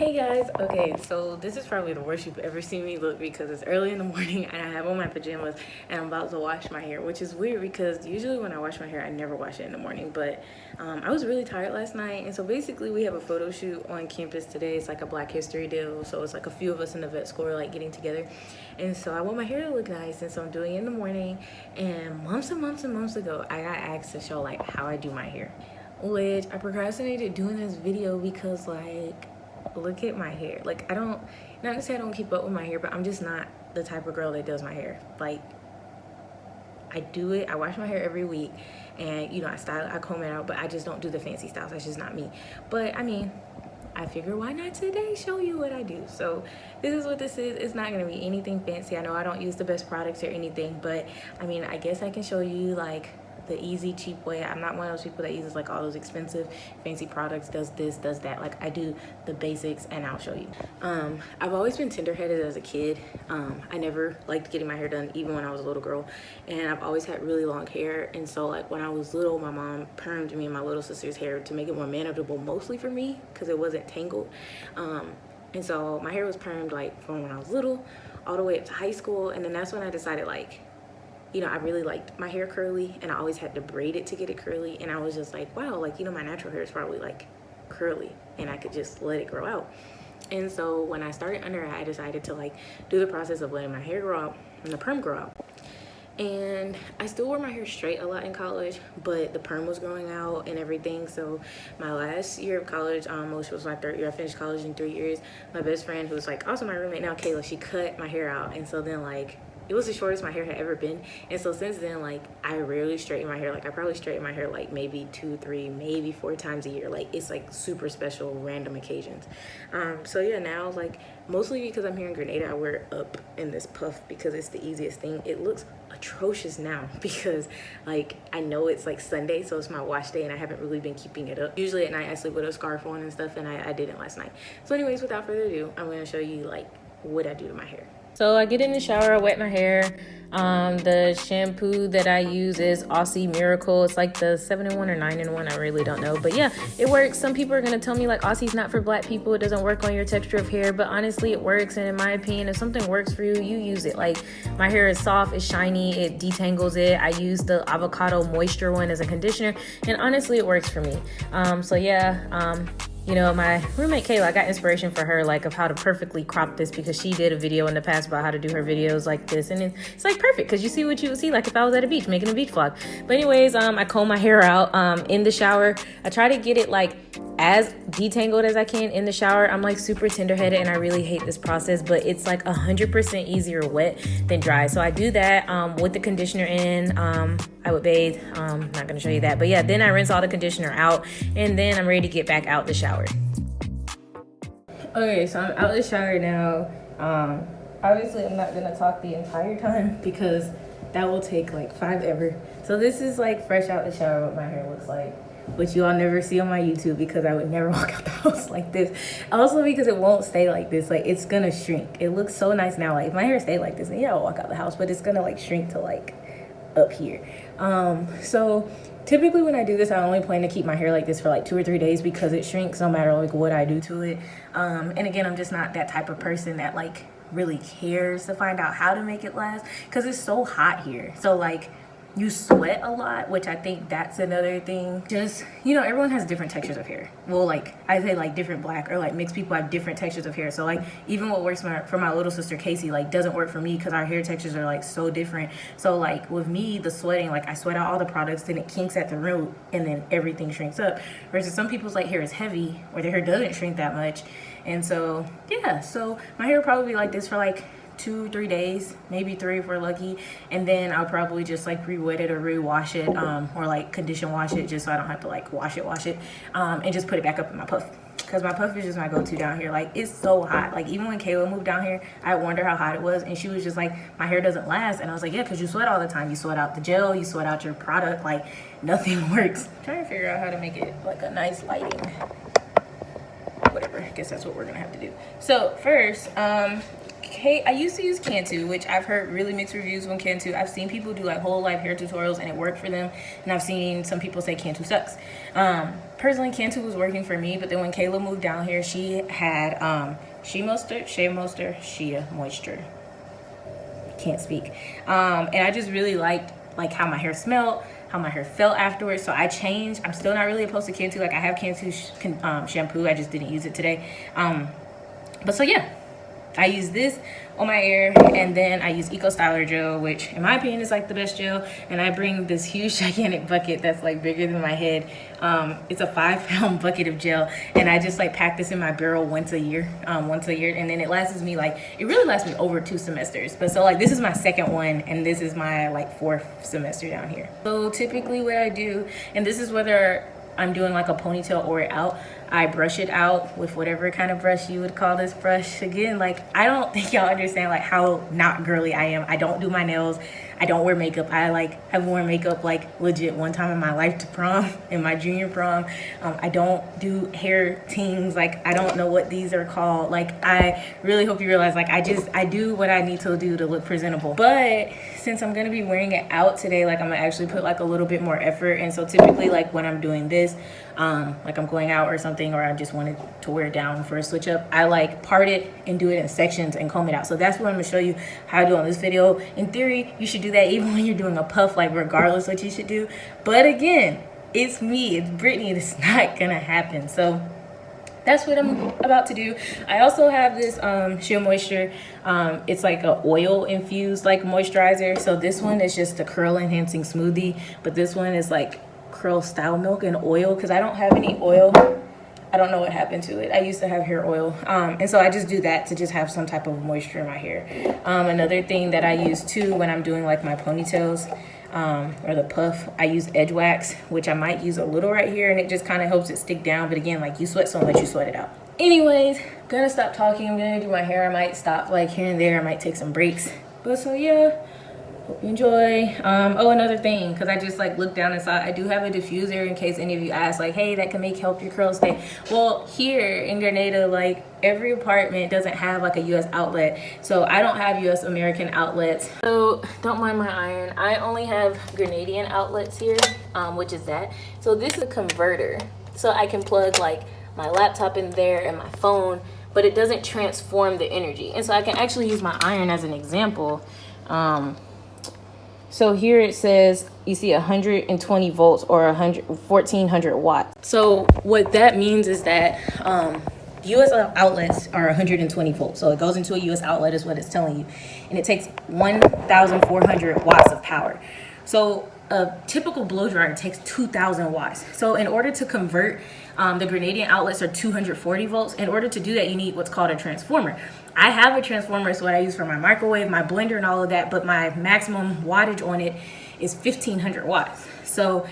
Hey guys, okay, so this is probably the worst you've ever seen me look because it's early in the morning and I have on my pajamas and I'm about to wash my hair, which is weird because usually when I wash my hair, I never wash it in the morning, but I was really tired last night. And so basically we have a photo shoot on campus today. It's like a Black History deal, so it's like a few of us in the vet school like getting together. And so I want my hair to look nice, and so I'm doing it in the morning. And months and months and months ago, I got asked to show like how I do my hair, which I procrastinated doing this video because like, look at my hair. Like, I don't, not to say I don't keep up with my hair, but I'm just not the type of girl that does my hair. Like, I do it, I wash my hair every week, and you know, I style it, I comb it out, but I just don't do the fancy styles. That's just not me. But I mean, I figure why not today show you what I do. So this is what this is. It's not gonna be anything fancy. I know I don't use the best products or anything, but I mean, I guess I can show you like the easy, cheap way. I'm not one of those people that uses like all those expensive fancy products, does this, does that. Like, I do the basics and I'll show you. I've always been tender-headed as a kid. I never liked getting my hair done even when I was a little girl, and I've always had really long hair. And so like when I was little, my mom permed me and my little sister's hair to make it more manageable, mostly for me because it wasn't tangled. And so my hair was permed like from when I was little all the way up to high school, and then that's when I decided like, you know, I really liked my hair curly, and I always had to braid it to get it curly. And I was just like, wow, like, you know, my natural hair is probably like curly and I could just let it grow out. And so when I started under, I decided to like do the process of letting my hair grow out and the perm grow out. And I still wore my hair straight a lot in college, but the perm was growing out and everything. So my last year of college, which was my third year, I finished college in 3 years. My best friend, who was like also my roommate now, Kayla, she cut my hair out. And so then like, it was the shortest my hair had ever been. And so since then, like, I rarely straighten my hair. Like, I probably straighten my hair like maybe 2, 3, maybe 4 times a year. Like, it's like super special random occasions. So yeah, now like mostly because I'm here in Grenada, I wear it up in this puff because it's the easiest thing. It looks atrocious now because like I know it's like Sunday, so it's my wash day, and I haven't really been keeping it up. Usually at night I sleep with a scarf on and stuff, and I didn't last night. So anyways, without further ado, I'm going to show you like what I do to my hair. So I get in the shower, I wet my hair. The shampoo that I use is Aussie Miracle. It's like the 7-in-1 or 9-in-1, I really don't know. But yeah, it works. Some people are gonna tell me like Aussie's not for Black people, it doesn't work on your texture of hair, but honestly it works. And in my opinion, if something works for you, you use it. Like, my hair is soft, it's shiny, it detangles it. I use the Avocado moisture one as a conditioner, and honestly it works for me. So yeah, you know, my roommate Kayla, I got inspiration for her like of how to perfectly crop this because she did a video in the past about how to do her videos like this, and it's like perfect because you see what you would see like if I was at a beach making a beach vlog. But anyways, I comb my hair out in the shower. I try to get it like as detangled as I can in the shower. I'm like super tender-headed and I really hate this process, but it's like 100% easier wet than dry. So I do that with the conditioner in. I would bathe. Not gonna show you that, but yeah, then I rinse all the conditioner out, and then I'm ready to get back out the shower. Okay, so I'm out the shower now. Obviously I'm not gonna talk the entire time because that will take like 5 ever. So this is like fresh out the shower what my hair looks like, which you all never see on my YouTube because I would never walk out the house like this. Also because it won't stay like this, like it's gonna shrink. It looks so nice now. Like if my hair stayed like this, then yeah, I'll walk out the house, but it's gonna like shrink to like up here. So typically when I do this, I only plan to keep my hair like this for like 2 or 3 days because it shrinks no matter like what I do to it. And again, I'm just not that type of person that like really cares to find out how to make it last because it's so hot here. So like you sweat a lot, which I think that's another thing. Just, you know, everyone has different textures of hair. Well, like I say like different Black or like mixed people have different textures of hair. So like even what works for my little sister Casey like doesn't work for me because our hair textures are like so different. So like with me, the sweating, like I sweat out all the products, then it kinks at the root and then everything shrinks up. Versus some people's like hair is heavy or their hair doesn't shrink that much. And so yeah, so my hair will probably be like this for like 2-3 days, maybe 3 if we're lucky, and then I'll probably just like re-wet it or re-wash it, or like condition wash it just so I don't have to like wash it, and just put it back up in my puff because my puff is just my go-to down here. Like it's so hot. Like even when Kayla moved down here, I wondered how hot it was, and she was just like, my hair doesn't last, and I was like, yeah, because you sweat all the time. You sweat out the gel, you sweat out your product, like nothing works. I'm trying to figure out how to make it like a nice lighting. Whatever, I guess that's what we're gonna have to do. So first, I used to use Cantu, which I've heard really mixed reviews on Cantu. I've seen people do like whole life hair tutorials and it worked for them, and I've seen some people say Cantu sucks. Personally, Cantu was working for me, but then when Kayla moved down here, she had Shea Moisture. Can't speak. And I just really liked like how my hair smelled, how my hair felt afterwards, so I changed. I'm still not really opposed to Cantu. Like I have Cantu shampoo, I just didn't use it today. But so yeah, I use this on my hair, and then I use Eco Styler gel, which in my opinion is like the best gel. And I bring this huge gigantic bucket that's like bigger than my head. It's a 5-pound bucket of gel, and I just like pack this in my barrel once a year, and then it lasts me like, it really lasts me over 2 semesters. But so like this is my second one, and this is my like 4th semester down here. So typically what I do, and this is whether I'm doing like a ponytail or out, I brush it out with whatever kind of brush you would call this brush. Again, like I don't think y'all understand like how not girly I am. I don't do my nails, I don't wear makeup. I like have worn makeup like legit one time in my life to prom, in my junior prom. I don't do hair tings, like I don't know what these are called. Like I really hope you realize like I do what I need to do to look presentable. But since I'm gonna be wearing it out today, like I'm gonna actually put like a little bit more effort. And so typically like when I'm doing this, like I'm going out or something, or I just wanted to wear it down for a switch up, I like part it and do it in sections and comb it out. So that's what I'm gonna show you how to do on this video. In theory, you should do that even when you're doing a puff, like regardless what you should do. But again, it's me, it's Brittany, it's not gonna happen. So that's what I'm about to do. I also have this Sheer Moisture. It's like a oil infused like moisturizer. So this one is just a curl enhancing smoothie, but this one is like curl style milk and oil, because I don't have any oil. I don't know what happened to it. I used to have hair oil, and so I just do that to just have some type of moisture in my hair. Another thing that I use too when I'm doing like my ponytails or the puff, I use Edgewax, which I might use a little right here, and it just kind of helps it stick down. But again, like you sweat so much, you sweat it out. Anyways, I'm gonna stop talking. I'm gonna do my hair. I might stop like here and there. I might take some breaks. But so yeah, hope you enjoy. Oh, another thing, because I just like looked down and saw I do have a diffuser in case any of you ask like, hey, that can help your curls stay. Well, here in Grenada, like every apartment doesn't have like a US outlet, so I don't have US American outlets, so don't mind my iron. I only have Grenadian outlets here, which is that. So this is a converter, so I can plug like my laptop in there and my phone, but it doesn't transform the energy. And so I can actually use my iron as an example. So here it says, you see 120 volts or 1400 watts. So what that means is that US outlets are 120 volts. So it goes into a US outlet is what it's telling you. And it takes 1,400 watts of power. So a typical blow dryer takes 2,000 watts. So in order to convert, the Grenadian outlets are 240 volts. In order to do that, you need what's called a transformer. I have a transformer, it's what I use for my microwave, my blender, and all of that, but my maximum wattage on it is 1,500 watts. So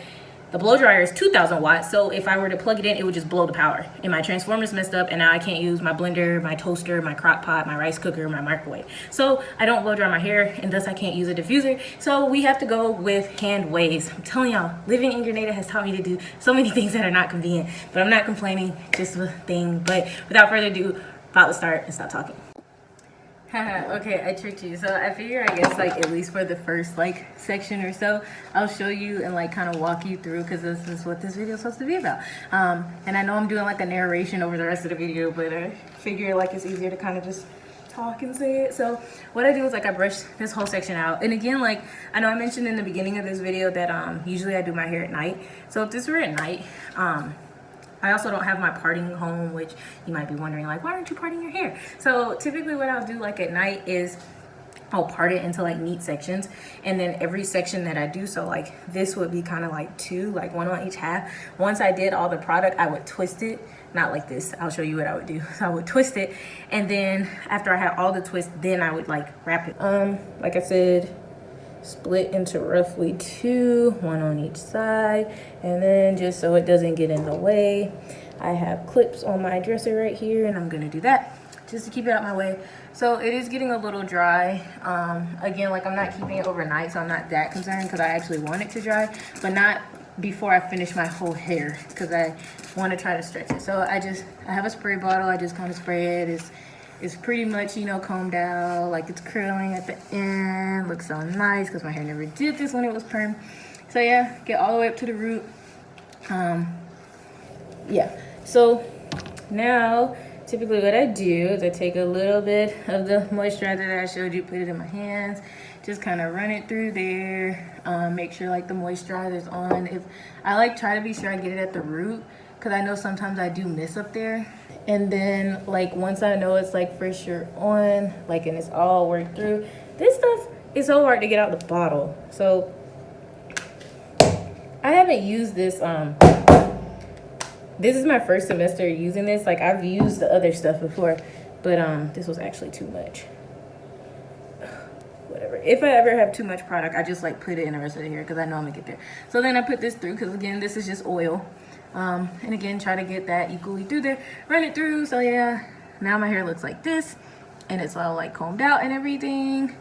the blow dryer is 2,000 watts, so if I were to plug it in, it would just blow the power. And my transformer's messed up, and now I can't use my blender, my toaster, my crock pot, my rice cooker, my microwave. So I don't blow dry my hair, and thus I can't use a diffuser. So we have to go with hand waves. I'm telling y'all, living in Grenada has taught me to do so many things that are not convenient, but I'm not complaining, just a thing. But without further ado, about to start and stop talking. Okay, I tricked you. So I figure, I guess, like, at least for the first, like, section or so, I'll show you and, like, kind of walk you through, because this is what this video is supposed to be about. And I know I'm doing, like, a narration over the rest of the video, but I figure, like, it's easier to kind of just talk and say it. So what I do is, like, I brush this whole section out. And again, like, I know I mentioned in the beginning of this video that usually I do my hair at night. So if this were at night, I also don't have my parting home, which you might be wondering, like, why aren't you parting your hair? So typically what I'll do, like, at night is I'll part it into, like, neat sections. And then every section that I do, so, like, this would be kind of like 2, like 1 on each half. Once I did all the product, I would twist it. Not like this. I'll show you what I would do. So I would twist it. And then after I had all the twists, then I would, like, wrap it. Like I said, split into roughly 2, 1 on each side, and then just so it doesn't get in the way, I have clips on my dresser right here, and I'm gonna do that just to keep it out my way. So it is getting a little dry. Again, like, I'm not keeping it overnight, so I'm not that concerned, because I actually want it to dry, but not before I finish my whole hair, because I want to try to stretch it. So I have a spray bottle. I just kind of spray it. It's It's pretty much, you know, combed out, like it's curling at the end. Looks so nice because my hair never did this when it was perm. So yeah, get all the way up to the root. Yeah, so now typically what I do is I take a little bit of the moisturizer that I showed you, put it in my hands, just kind of run it through there, make sure like the moisturizer is on. If I like try to be sure I get it at the root, because I know sometimes I do miss up there. And then like once I know it's like for sure on, like, and it's all worked through, this stuff is so hard to get out the bottle. So I haven't used this, this is my first semester using this. Like I've used the other stuff before, but this was actually too much. Whatever. If I ever have too much product, I just like put it in the rest of the hair because I know I'm gonna get there. So then I put this through because again, this is just oil. And again, try to get that equally through there, run it through. So yeah, now my hair looks like this and it's all like combed out and everything.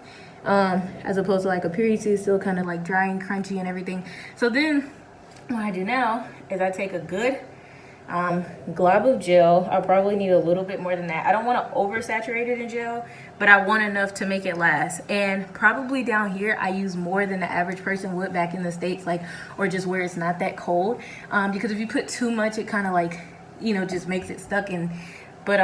As opposed to like a period, it's still kind of like dry and crunchy and everything. So then what I do now is I take a good glob of gel. I'll probably need a little bit more than that. I don't want to oversaturate it in gel, but I want enough to make it last. And probably down here I use more than the average person would back in the States, like, or just where it's not that cold, because if you put too much it kind of like, you know, just makes it stuck in. But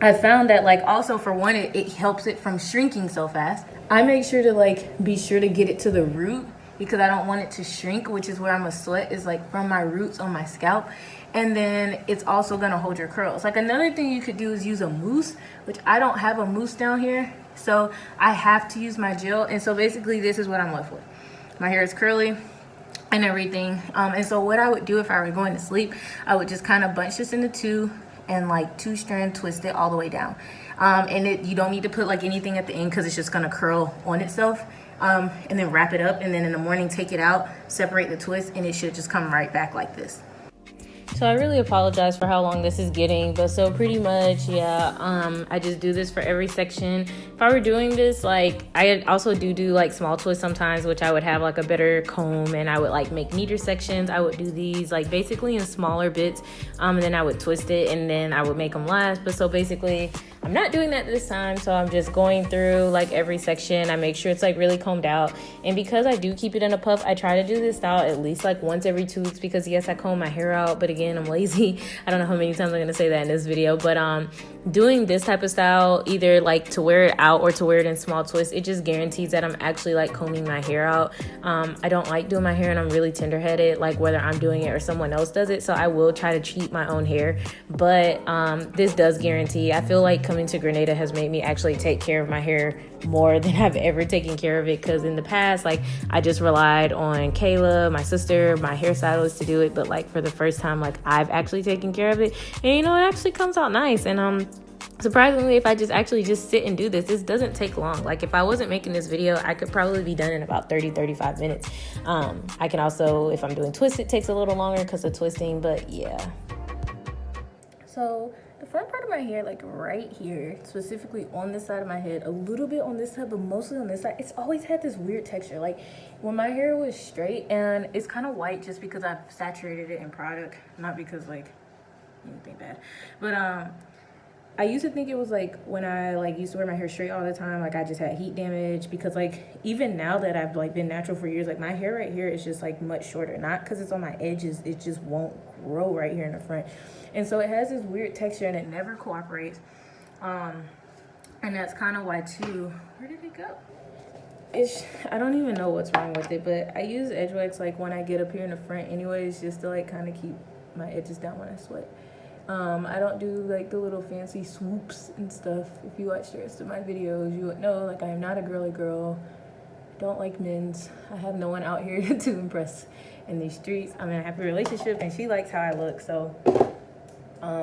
I found that like also for one, it helps it from shrinking so fast. I make sure to like be sure to get it to the root because I don't want it to shrink, which is where I'm gonna sweat, is like from my roots on my scalp. And then it's also gonna hold your curls. Like another thing you could do is use a mousse, which I don't have a mousse down here, so I have to use my gel. And so basically this is what I'm left with. My hair is curly and everything. And so what I would do if I were going to sleep, I would just kind of bunch this into two and like 2-strand twist it all the way down. And you don't need to put like anything at the end because it's just gonna curl on itself. And then wrap it up, and then in the morning take it out, separate the twist, and it should just come right back like this. So I really apologize for how long this is getting, but so pretty much, yeah, I just do this for every section. If I were doing this, like, I also do like small twists sometimes, which I would have like a better comb and I would like make neater sections. I would do these like basically in smaller bits, and then I would twist it and then I would make them last. But so basically, I'm not doing that this time, so I'm just going through like every section. I make sure it's like really combed out, and because I do keep it in a puff, I try to do this style at least like once every 2 weeks because yes, I comb my hair out, but again, I'm lazy. I don't know how many times I'm gonna say that in this video, but doing this type of style, either like to wear it out or to wear it in small twists, it just guarantees that I'm actually like combing my hair out. I don't like doing my hair and I'm really tender-headed, like whether I'm doing it or someone else does it, so I will try to cheat my own hair, but this does guarantee. I feel like coming to Grenada has made me actually take care of my hair more than I've ever taken care of it, because in the past, like, I just relied on Kayla, my sister, my hairstylist to do it, but like for the first time, like, I've actually taken care of it, and you know, it actually comes out nice. And surprisingly, if I just sit and do this doesn't take long. Like, if I wasn't making this video, I could probably be done in about 30-35 minutes. I can also, if I'm doing twists, it takes a little longer because of twisting, but yeah. So the front part of my hair, like right here, specifically on this side of my head, a little bit on this side, but mostly on this side, it's always had this weird texture. Like when my hair was straight, and it's kind of white just because I've saturated it in product, not because like anything bad, but I used to think it was like when I like used to wear my hair straight all the time, like I just had heat damage, because like even now that I've like been natural for years, like my hair right here is just like much shorter, not because it's on my edges, it just won't grow right here in the front. And so it has this weird texture and it never cooperates. And that's kind of why too, where did it go? I don't even know what's wrong with it, but I use Edgewax like when I get up here in the front anyways, just to like kind of keep my edges down when I sweat. I don't do like the little fancy swoops and stuff. If you watch the rest of my videos, you would know like I am not a girly girl. Don't like men's. I have no one out here to impress in these streets. I'm in a happy relationship and she likes how I look, so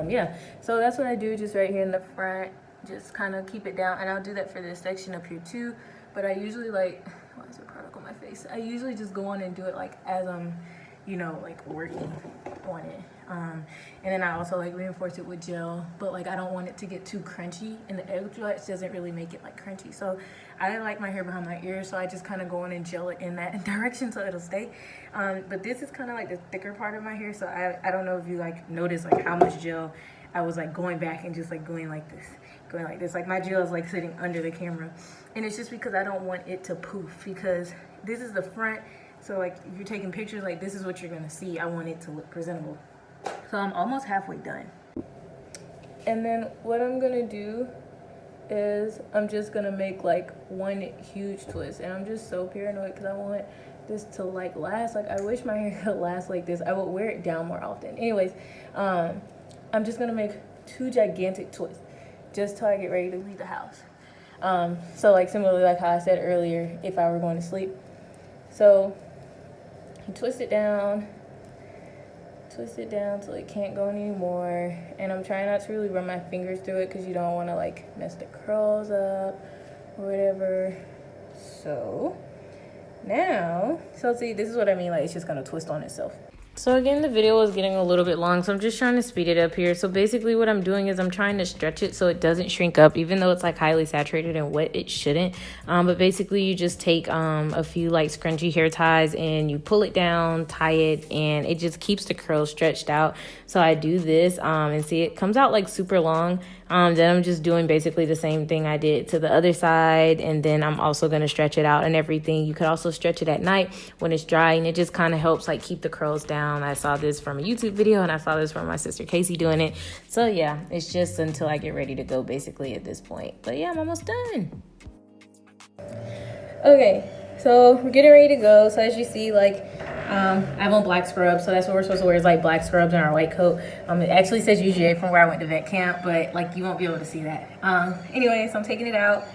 yeah. So that's what I do, just right here in the front, just kind of keep it down. And I'll do that for this section up here too, but I usually like, why is there product on my face? I usually just go on and do it like as I'm, you know, like working on it. And then I also like reinforce it with gel, but like I don't want it to get too crunchy, and the Edgewax doesn't really make it like crunchy. So I like my hair behind my ears, so I just kind of go in and gel it in that direction so it'll stay. But this is kind of like the thicker part of my hair, so I don't know if you like notice like how much gel I was like going back and just like going like this. Like my gel is like sitting under the camera. And it's just because I don't want it to poof, because this is the front. So like if you're taking pictures, like this is what you're gonna see. I want it to look presentable. So I'm almost halfway done. And then what I'm gonna do is I'm just gonna make like one huge twist. And I'm just so paranoid because I want this to like last. Like I wish my hair could last like this. I would wear it down more often. Anyways, I'm just gonna make 2 gigantic twists just till I get ready to leave the house. So like similarly like how I said earlier, if I were going to sleep. So you twist it down till it can't go anymore. And I'm trying not to really run my fingers through it because you don't want to like mess the curls up or whatever. So now, so see, this is what I mean, like it's just gonna twist on itself. So again, the video was getting a little bit long, so I'm just trying to speed it up here. So basically what I'm doing is I'm trying to stretch it so it doesn't shrink up, even though it's like highly saturated and wet, it shouldn't. But basically you just take a few like scrunchy hair ties and you pull it down, tie it, and it just keeps the curls stretched out. So I do this and see it comes out like super long. Then I'm just doing basically the same thing I did to the other side, and then I'm also going to stretch it out and everything. You could also stretch it at night when it's dry, and it just kind of helps like keep the curls down. I saw this from a YouTube video, and I saw this from my sister Casey doing it. So yeah, it's just until I get ready to go basically at this point. But yeah, I'm almost done. Okay, so we're getting ready to go. So as you see, like I have on black scrubs, so that's what we're supposed to wear, is like black scrubs and our white coat. It actually says UGA from where I went to vet camp, but like you won't be able to see that. Anyway, so I'm taking it out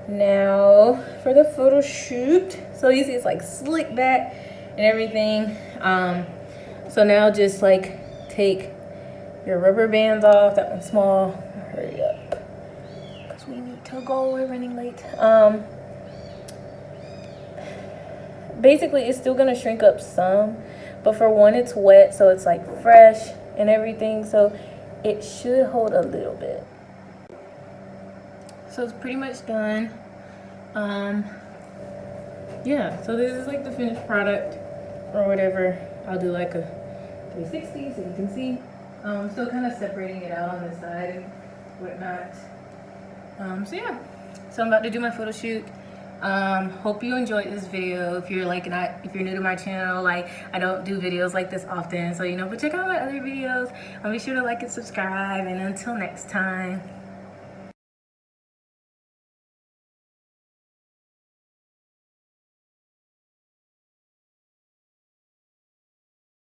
now for the photo shoot. So you see it's like slick back and everything. So now just like take your rubber bands off. That one's small. Hurry up, because we need to go. We're running late. Basically it's still gonna shrink up some, but for one it's wet, so it's like fresh and everything, so it should hold a little bit. So it's pretty much done. Yeah, so this is like the finished product or whatever. I'll do like a 360 so you can see. Still kind of separating it out on this side and whatnot. So yeah, so I'm about to do my photo shoot. Hope you enjoyed this video. If you're new to my channel, like I don't do videos like this often, so but check out my other videos. Be sure to like and subscribe, and until next time.